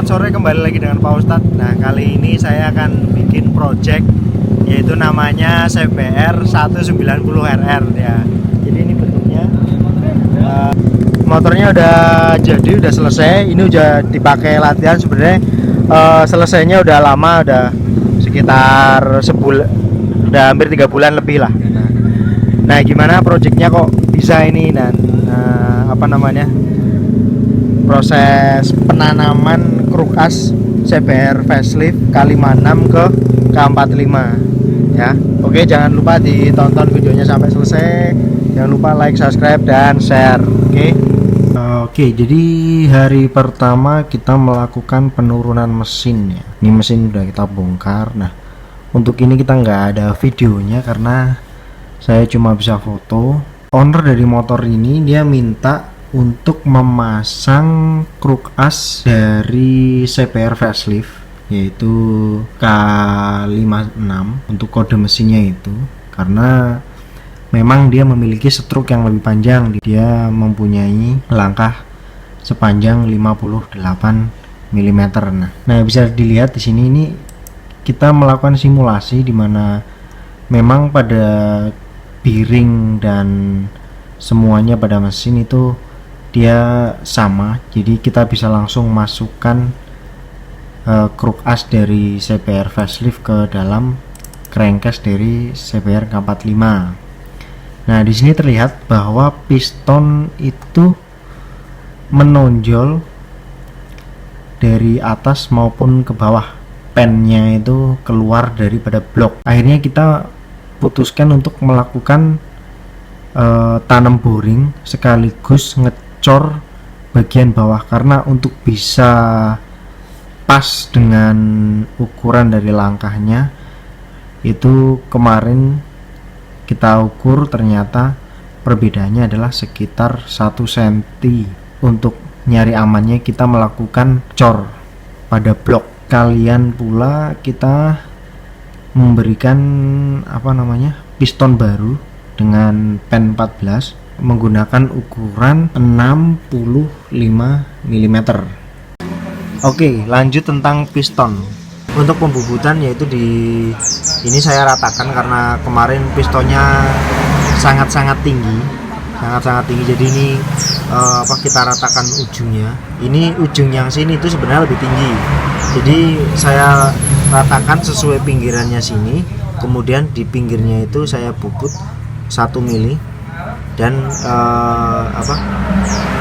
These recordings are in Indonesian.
sore, kembali lagi dengan Pak Ustadz. Nah, kali ini saya akan bikin project yaitu namanya CBR 190RR ya. Jadi ini bentuknya motornya udah jadi, udah selesai. Ini udah dipakai latihan sebenarnya. Selesainya udah lama, udah sekitar sebulan, udah hampir 3 bulan lebih lah. Nah, gimana projectnya kok bisa ini dan proses penanaman kruk as CBR facelift K56 ke K45 ya. Oke, jangan lupa ditonton videonya sampai selesai. Jangan lupa like, subscribe, dan share. Oke, jadi hari pertama kita melakukan penurunan mesin ya. Ini mesin udah kita bongkar. Nah, untuk ini kita nggak ada videonya karena saya cuma bisa foto. Owner dari motor ini dia minta untuk memasang kruk as dari CBR facelift yaitu K56 untuk kode mesinnya itu, karena memang dia memiliki stroke yang lebih panjang. Dia mempunyai langkah sepanjang 58 mm. Nah, bisa dilihat di sini, ini kita melakukan simulasi di mana memang pada bearing dan semuanya pada mesin itu dia sama, jadi kita bisa langsung masukkan kruk as dari CBR facelift ke dalam crankcase dari CBR K45. Nah, di sini terlihat bahwa piston itu menonjol dari atas maupun ke bawah, pennya itu keluar daripada blok. Akhirnya kita putuskan untuk melakukan tanam boring sekaligus ngecor bagian bawah, karena untuk bisa pas dengan ukuran dari langkahnya itu kemarin kita ukur, ternyata perbedaannya adalah sekitar 1 cm. Untuk nyari amannya kita melakukan cor pada blok. Kalian pula kita memberikan piston baru dengan pen 14 menggunakan ukuran 65 mm. Oke, lanjut tentang piston. Untuk pembubutan yaitu ini saya ratakan karena kemarin pistonnya sangat-sangat tinggi. Jadi ini kita ratakan ujungnya. Ini ujung yang sini itu sebenarnya lebih tinggi. Jadi saya ratakan sesuai pinggirannya sini. Kemudian di pinggirnya itu saya bubut 1 mili dan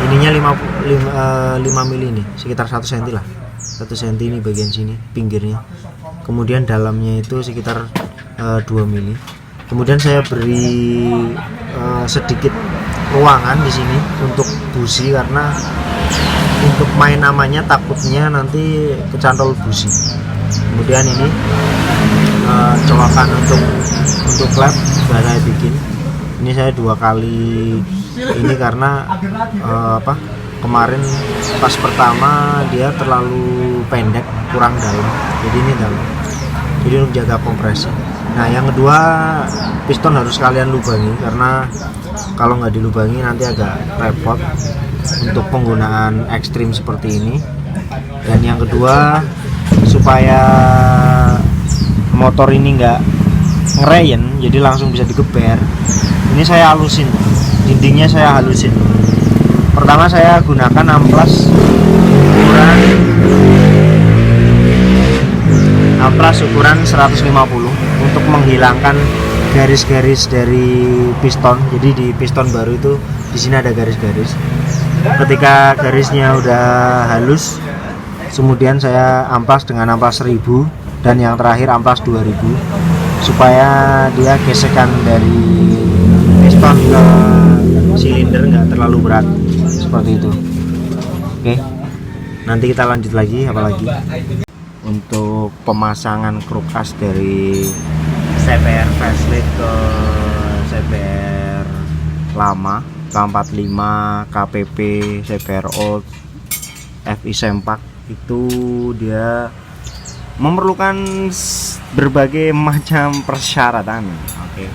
ininya 5 mili nih, sekitar 1 cm lah. 1 cm ini bagian sini pinggirnya. Kemudian dalamnya itu sekitar 2 mili. Kemudian saya beri sedikit ruangan di sini untuk busi, karena untuk main namanya takutnya nanti kecantol busi. Kemudian ini colokan untuk klep sudah saya bikin. Ini saya 2 kali ini karena kemarin pas pertama dia terlalu pendek, kurang dalam, jadi ini dalam, jadi untuk jaga kompresi. Nah, yang kedua, piston harus kalian lubangi, karena kalau nggak dilubangi nanti agak repot untuk penggunaan ekstrim seperti ini. Dan yang kedua, supaya motor ini nggak ngereyen, jadi langsung bisa digeber, ini saya halusin, dindingnya saya halusin. Pertama saya gunakan amplas ukuran 150 untuk menghilangkan garis-garis dari piston. Jadi di piston baru itu di sini ada garis-garis. Ketika garisnya udah halus, kemudian saya amplas dengan amplas 1000 dan yang terakhir amplas 2000 supaya dia gesekan dari piston ke silinder nggak terlalu berat seperti itu. Oke, nanti kita lanjut lagi apalagi untuk pemasangan kruk as dari CBR facelift ke CBR lama K45, KPP, CBR old, FI Sempak. Itu dia memerlukan berbagai macam persyaratan. Oke.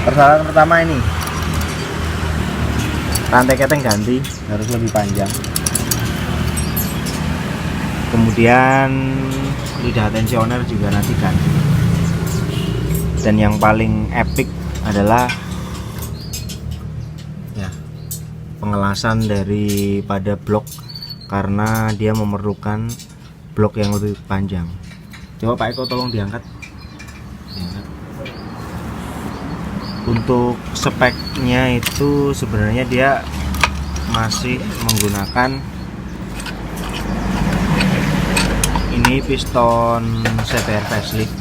Persyaratan pertama ini, rantai keteng ganti harus lebih panjang. Kemudian lidah tensioner juga nanti ganti. Dan yang paling epic adalah ya pengelasan daripada blok, karena dia memerlukan blok yang lebih panjang. Coba Pak Eko tolong diangkat. Untuk speknya itu sebenarnya dia masih menggunakan ini piston CBR facelift.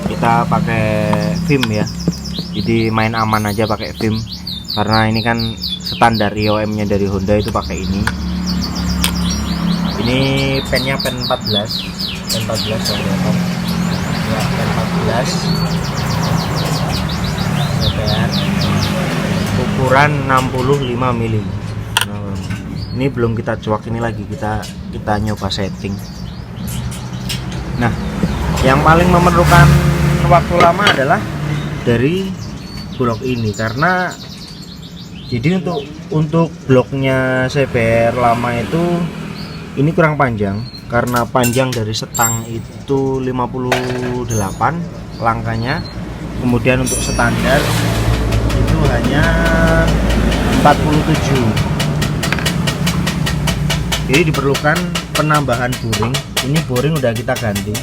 Kita pakai film ya, jadi main aman aja pakai film, karena ini kan standar IOM nya dari Honda itu pakai ini pennya pen 14 ya, pen 14 CBR ukuran 65 mili. Ini belum kita cuak, ini lagi kita nyoba setting. Nah, yang paling memerlukan waktu lama adalah dari blok ini, karena jadi untuk bloknya CBR lama itu ini kurang panjang, karena panjang dari setang itu 58 langkahnya. Kemudian untuk standar itu hanya 47. Jadi diperlukan penambahan boring. Ini boring udah kita ganti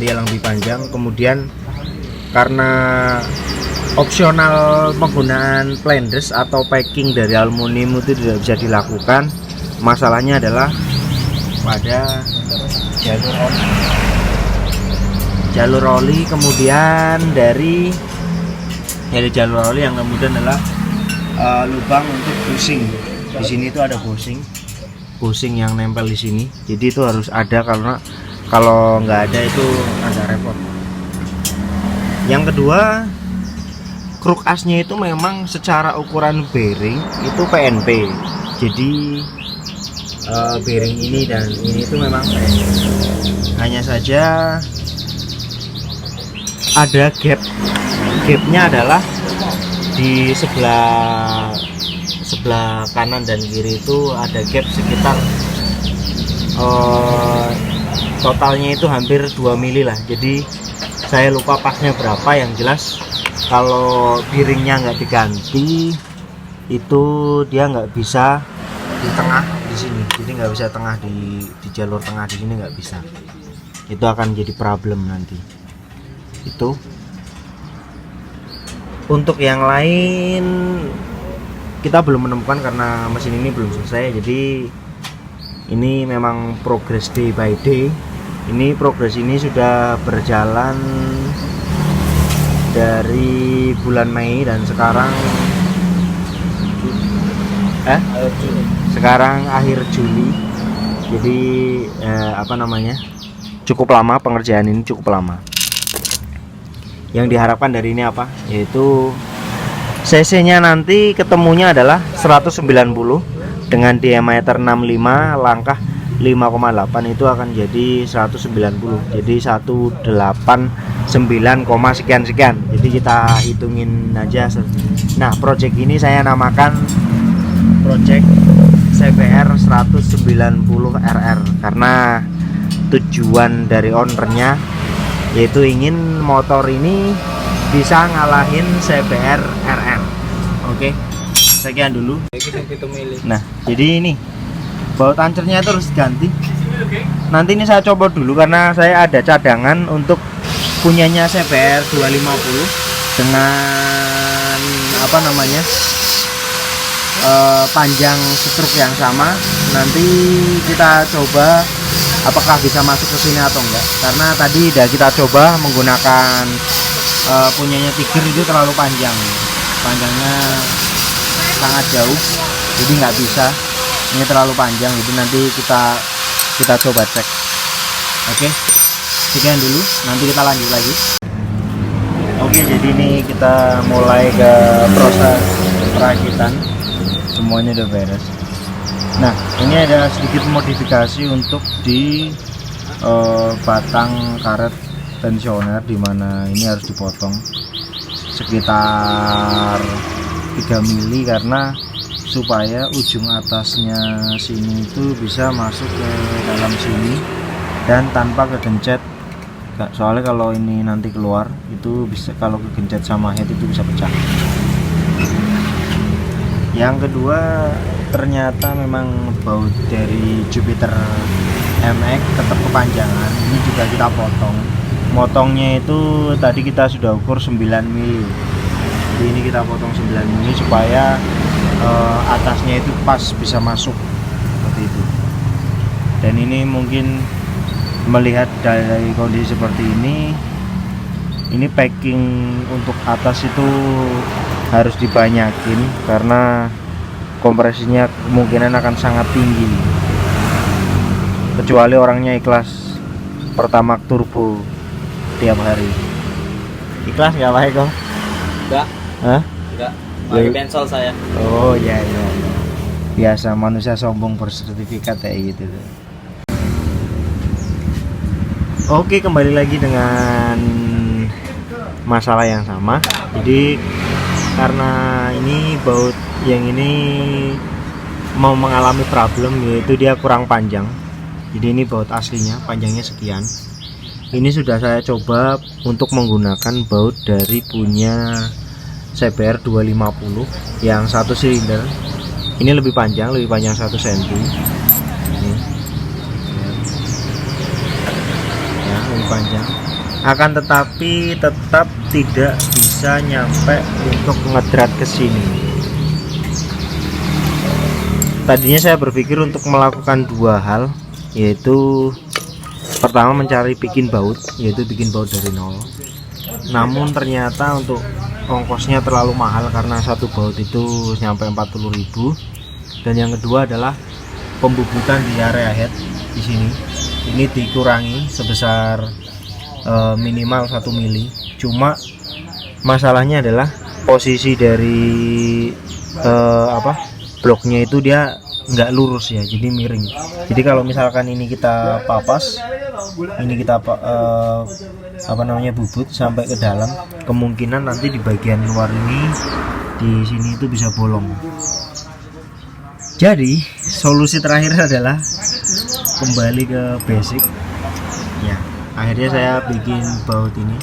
yang lebih panjang. Kemudian karena opsional penggunaan plandres atau packing dari aluminium itu tidak bisa dilakukan, masalahnya adalah pada jalur oli. Kemudian dari jalur oli yang kemudian adalah lubang untuk bushing. Di sini itu ada bushing yang nempel di sini, jadi itu harus ada, karena kalau nggak ada itu agak repot. Yang kedua, kruk asnya itu memang secara ukuran bearing itu PNP, jadi bearing ini dan ini itu memang PNP. Hanya saja ada gapnya adalah di sebelah kanan dan kiri itu ada gap sekitar totalnya itu hampir 2 mili lah. Jadi saya lupa pasnya berapa, yang jelas kalau bearingnya nggak diganti itu dia nggak bisa di tengah di sini, jadi nggak bisa tengah di jalur tengah di sini, nggak bisa. Itu akan jadi problem nanti. Itu untuk yang lain kita belum menemukan karena mesin ini belum selesai, jadi ini memang progress day by day. Ini progres ini sudah berjalan dari bulan Mei dan sekarang akhir Juli. Jadi cukup lama pengerjaan ini, cukup lama. Yang diharapkan dari ini apa? Yaitu CC-nya nanti ketemunya adalah 190 dengan diameter 65, langkah 5,8 itu akan jadi 190. Jadi 189, sekian. Jadi kita hitungin aja. Nah, project ini saya namakan project CBR 190 RR karena tujuan dari ownernya yaitu ingin motor ini bisa ngalahin CBR RR. Oke, sekian dulu. Nah, jadi ini baut ancernya itu harus ganti. Nanti ini saya coba dulu karena saya ada cadangan untuk punyanya CBR 250 dengan panjang stroke yang sama. Nanti kita coba apakah bisa masuk ke sini atau enggak, karena tadi udah kita coba menggunakan punyanya Tiger itu terlalu panjangnya sangat jauh, jadi nggak bisa. Ini terlalu panjang, jadi nanti kita coba cek. Oke, sekian dulu, nanti kita lanjut lagi. Oke, jadi ini kita mulai ke proses perakitan, semuanya udah beres. Nah, ini ada sedikit modifikasi untuk di batang karet tensioner, dimana ini harus dipotong sekitar 3 mili karena supaya ujung atasnya sini itu bisa masuk ke dalam sini dan tanpa kegencet. Soalnya kalau ini nanti keluar itu bisa, kalau kegencet sama head itu bisa pecah. Yang kedua, ternyata memang baut dari Jupiter MX tetap kepanjangan. Ini juga kita potong. Motongnya itu tadi kita sudah ukur 9 mili. Jadi ini kita potong 9 mili supaya atasnya itu pas bisa masuk seperti itu. Dan ini mungkin melihat dari kondisi seperti ini packing untuk atas itu harus dibanyakin karena kompresinya kemungkinan akan sangat tinggi, kecuali orangnya ikhlas Pertamax turbo tiap hari. Ikhlas nggak Pak Eko? Enggak. Hah? Enggak. Pakai bensol saya. Oh iya. Biasa manusia sombong bersertifikat kayak gitu. Oke, kembali lagi dengan masalah yang sama. Jadi karena ini baut yang ini mau mengalami problem, yaitu dia kurang panjang. Jadi ini baut aslinya panjangnya sekian. Ini sudah saya coba untuk menggunakan baut dari punya CBR 250 yang satu silinder. Ini lebih panjang 1 cm. Ini. Ya, lebih panjang. Akan tetapi tetap tidak bisa nyampe untuk ngedrat ke sini. Tadinya saya berpikir untuk melakukan dua hal, yaitu pertama mencari bikin baut dari nol. Namun ternyata untuk ongkosnya terlalu mahal karena satu baut itu nyampe 40.000. Dan yang kedua adalah pembubutan di area head di sini. Ini dikurangi sebesar minimal 1 mili. Cuma masalahnya adalah posisi dari bloknya itu dia nggak lurus ya, jadi miring. Jadi kalau misalkan ini kita papas, ini kita bubut sampai ke dalam, kemungkinan nanti di bagian luar ini di sini itu bisa bolong. Jadi solusi terakhir adalah kembali ke basic ya. Akhirnya saya bikin baut ini.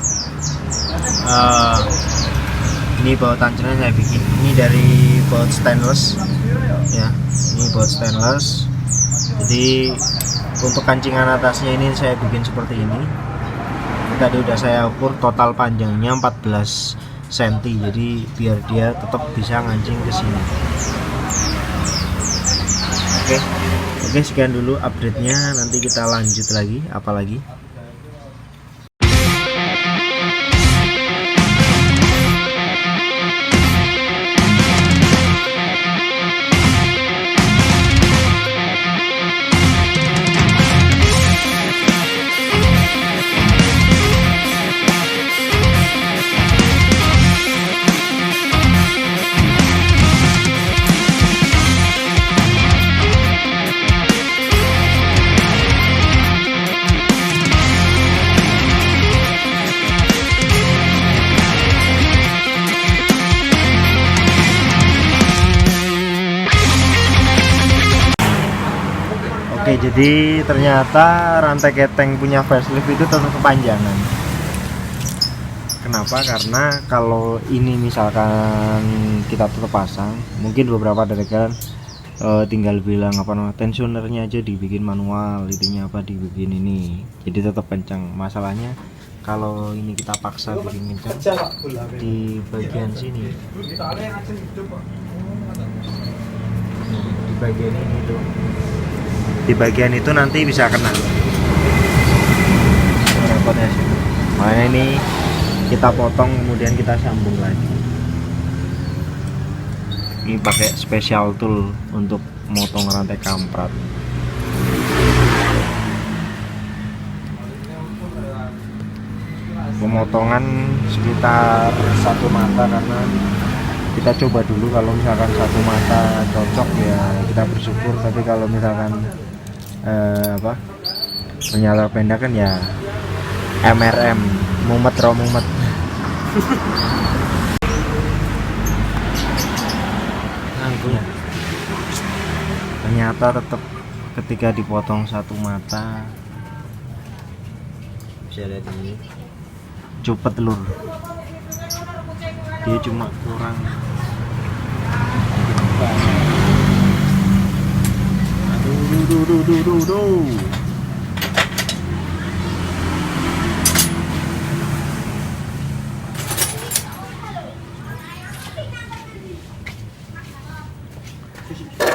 Ini baut tancernya saya bikin. Ini dari baut stainless ya. Ini baut stainless. Jadi untuk kancingan atasnya ini saya bikin seperti ini. Tadi udah saya ukur total panjangnya 14 cm. Jadi biar dia tetap bisa ngancing ke sini. Oke, sekian dulu update-nya. Nanti kita lanjut lagi, apalagi. Oke, jadi ternyata rantai keteng punya facelift itu tetap kepanjangan. Kenapa? Karena kalau ini misalkan kita tetap pasang, mungkin beberapa dari kalian tinggal bilang tensionernya aja dibikin manual, itunya dibikin ini, jadi tetap kencang. Masalahnya kalau ini kita paksa bikin kencang di bagian sini, di bagian ini tuh, di bagian itu nanti bisa kena repotnya sih. Makanya ini kita potong kemudian kita sambung lagi. Ini pakai special tool untuk motong rantai kamprat. Pemotongan sekitar 1 mata karena kita coba dulu, kalau misalkan 1 mata cocok ya kita bersyukur, tapi kalau misalkan ternyata pendek kan ya MRM, mumet romumet. Nanggung. ternyata tetap ketika dipotong satu mata Bisa lihat ini. copot lur, dia cuma kurang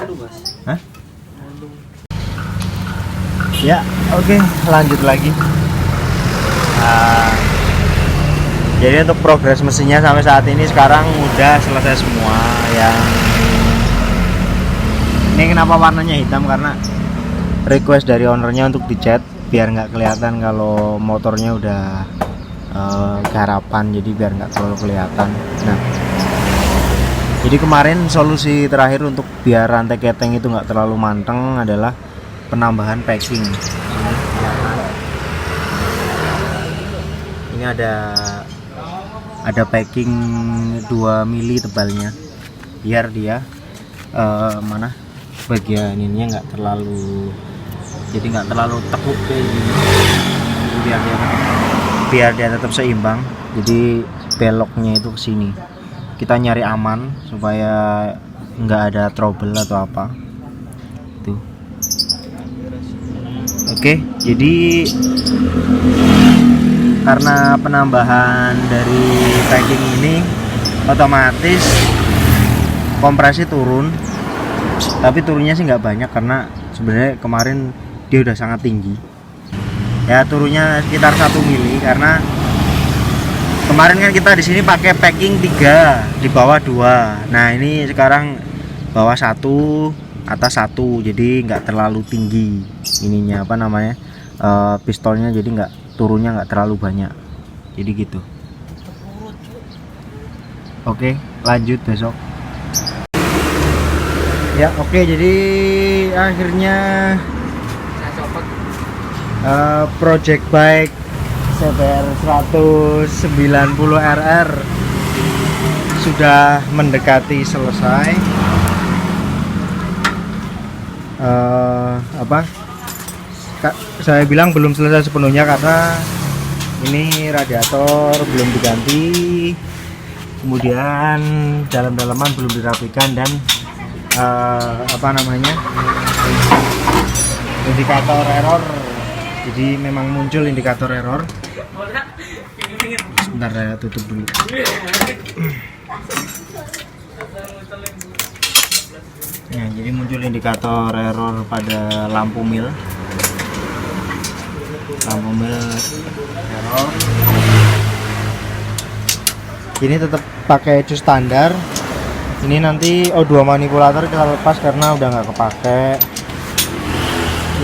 aduh. Hah? Ya, oke, lanjut lagi. Jadi untuk progres mesinnya sampai saat ini sekarang udah selesai semua. Yang ini kenapa warnanya hitam, karena request dari ownernya untuk dicat biar nggak kelihatan kalau motornya udah garapan, jadi biar nggak terlalu kelihatan. Nah, jadi kemarin solusi terakhir untuk biar rantai keteng itu nggak terlalu manteng adalah penambahan packing. Ini ada packing 2 mili tebalnya biar dia bagian ininya nggak terlalu, jadi nggak terlalu tekuk kayak gini. Jadi biar dia tetap seimbang, jadi beloknya itu ke sini. Kita nyari aman supaya nggak ada trouble atau apa tuh. Oke, jadi karena penambahan dari packing ini otomatis kompresi turun, tapi turunnya sih nggak banyak karena sebenarnya kemarin dia udah sangat tinggi ya, turunnya sekitar 1 mili karena kemarin kan kita di sini pakai packing 3 di bawah 2. Nah ini sekarang bawah 1 atas 1, jadi nggak terlalu tinggi ininya pistolnya, jadi nggak turunnya nggak terlalu banyak, jadi gitu. Oke, lanjut besok ya. Oke, jadi akhirnya project bike CBR 190 RR sudah mendekati selesai. Saya bilang belum selesai sepenuhnya karena ini radiator belum diganti, kemudian dalam-dalaman belum dirapikan, dan indikator error. Jadi memang muncul indikator error. Sebentar, saya tutup dulu. Nah, jadi muncul indikator error pada lampu mil error. Ini tetap pakai ecu standar. Ini nanti O2 manipulator kita lepas karena udah nggak kepake.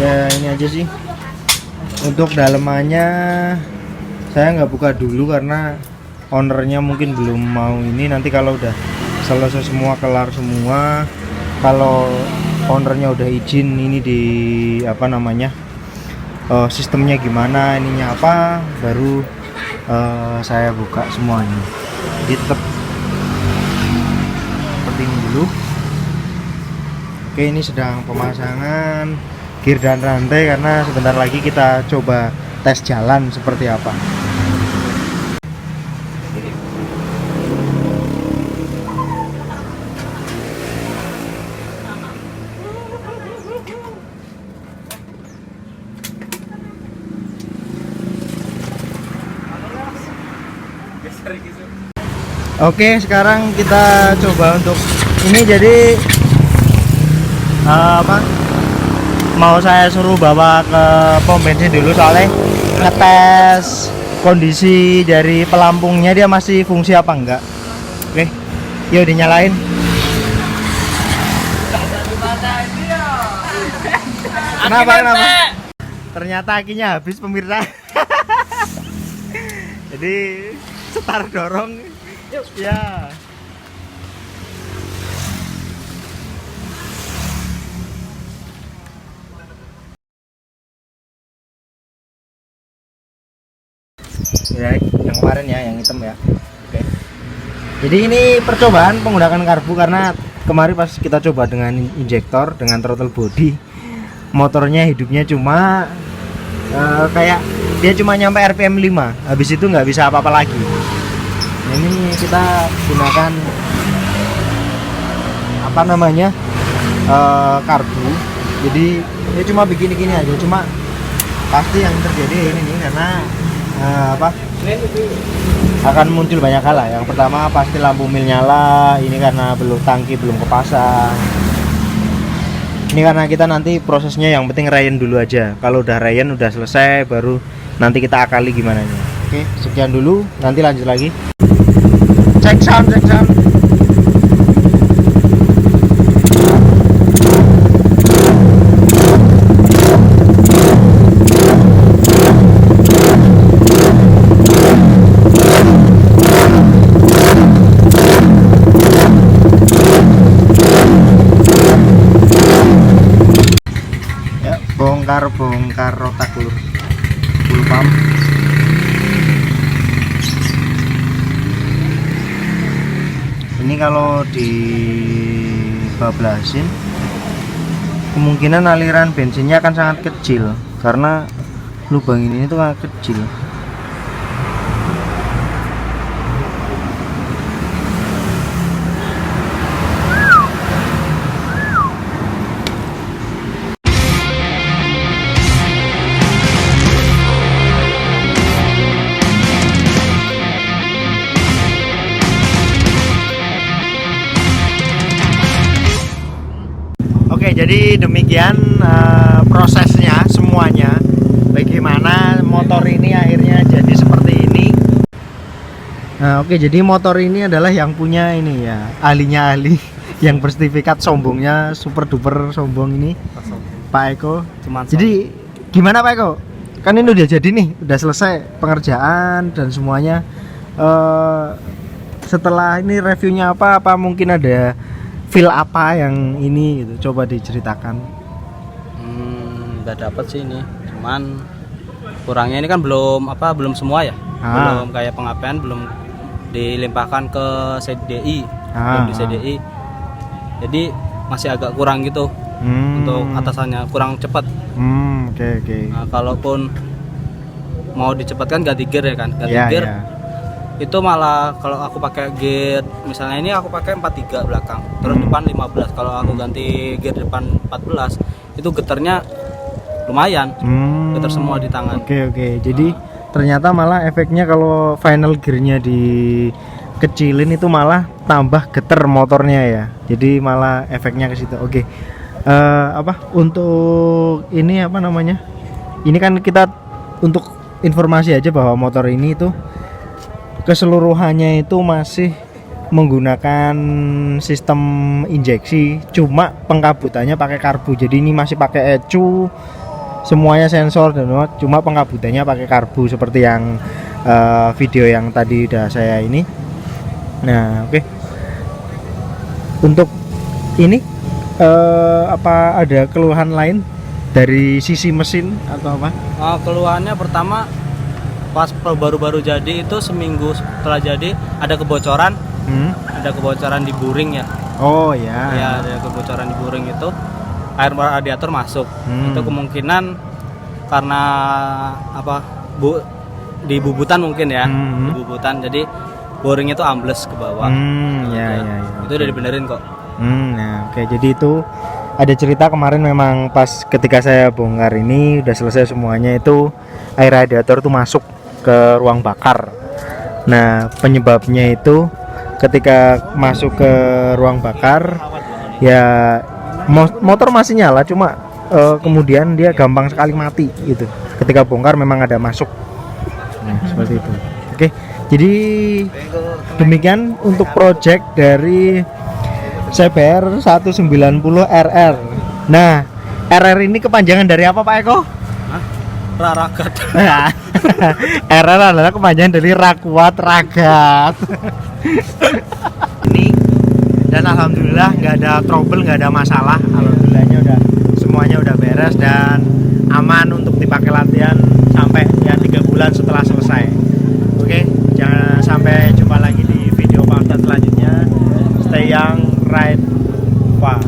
Ya ini aja sih. Untuk dalemannya saya nggak buka dulu karena ownernya mungkin belum mau ini. Nanti kalau udah selesai semua, kelar semua, kalau ownernya udah izin ini di sistemnya gimana, ininya apa, baru saya buka semuanya. Jadi tetap seperti ini dulu. Oke, ini sedang pemasangan gear dan rantai karena sebentar lagi kita coba tes jalan seperti apa. Oke, sekarang kita coba untuk ini. Jadi mau saya suruh bawa ke pom bensin dulu soalnya ngetes kondisi dari pelampungnya, dia masih fungsi apa enggak. Oke, yuk dinyalain. Kenapa? Ternyata akinya habis pemirsa. Jadi setar dorong ya. Ya, yang kemarin ya, yang hitam ya. Oke. Jadi ini percobaan penggunaan karbu karena kemarin pas kita coba dengan injektor dengan throttle body, motornya hidupnya cuma kayak dia cuma nyampe RPM 5, habis itu nggak bisa apa-apa lagi. Nah, ini kita gunakan apa namanya karbu, jadi ini cuma begini-gini aja, cuma pasti yang terjadi ini nih karena akan muncul banyak hal lah. Yang pertama pasti lampu mil nyala, ini karena tangki belum kepasang. Ini karena kita nanti prosesnya yang penting rayen dulu aja. Kalau udah rayen udah selesai baru nanti kita akali gimana nya. Oke, sekian dulu, nanti lanjut lagi. Cek sound. Bongkar rotak lur, full pump. Ini kalau dibablasin kemungkinan aliran bensinnya akan sangat kecil karena lubang ini tuh sangat kecil. Oke, jadi demikian prosesnya semuanya. Bagaimana motor ini akhirnya jadi seperti ini. Nah, oke, jadi motor ini adalah yang punya ini ya, ahlinya ahli yang bersertifikat, sombongnya super duper sombong ini, Pak Eko. Jadi gimana Pak Eko? Kan ini udah jadi nih, udah selesai pengerjaan dan semuanya. Setelah ini reviewnya apa mungkin ada feel apa yang ini gitu, coba diceritakan. Nggak dapet sih ini, cuman kurangnya ini kan belum semua ya, belum kayak pengapian, belum dilimpahkan ke CDI, belum di CDI, jadi masih agak kurang gitu untuk atasannya, kurang cepat. Oke. Nah, kalaupun mau dicepatkan ganti gear ya kan, ganti gear. Itu malah kalau aku pakai gear misalnya ini aku pakai 43 belakang terus depan 15, kalau aku ganti gear depan 14 itu getarnya lumayan, getar semua di tangan. Oke. Jadi ternyata malah efeknya kalau final gearnya dikecilin itu malah tambah getar motornya ya, jadi malah efeknya ke situ. Oke. Untuk ini apa namanya, ini kan kita untuk informasi aja bahwa motor ini itu keseluruhannya itu masih menggunakan sistem injeksi, cuma pengkabutannya pakai karbu. Jadi ini masih pakai ECU, semuanya sensor dan cuma pengkabutannya pakai karbu seperti yang video yang tadi udah saya ini. Nah, oke. Untuk ini apa ada keluhan lain dari sisi mesin atau apa? Keluhannya pertama pas baru-baru jadi itu seminggu setelah jadi ada kebocoran, ada kebocoran di buring ya. Oh ya. Ya, ada kebocoran di buring itu, air radiator masuk. Itu kemungkinan karena di bubutan mungkin ya, di bubutan, jadi buring itu ambles ke bawah. Ya. Itu udah dibenerin kok. Nah, oke. Jadi itu ada cerita kemarin memang pas ketika saya bongkar ini udah selesai semuanya, itu air radiator tuh masuk ke ruang bakar. Nah, penyebabnya itu ketika masuk ke ruang bakar ya motor masih nyala, cuma kemudian dia gampang sekali mati gitu. Ketika bongkar memang ada masuk. Nah, seperti itu. Oke. Jadi demikian untuk project dari CBR 190 RR. Nah, RR ini kepanjangan dari apa Pak Eko? Raragat. RR adalah kepanjangan dari Rakuat Ragat. Ini dan alhamdulillah nggak ada trouble, nggak ada masalah. Alhamdulillahnya semuanya udah beres dan aman untuk dipakai latihan sampai ya 3 bulan setelah selesai. Oke, jangan sampai jumpa lagi di video part selanjutnya. Stay young, ride pas.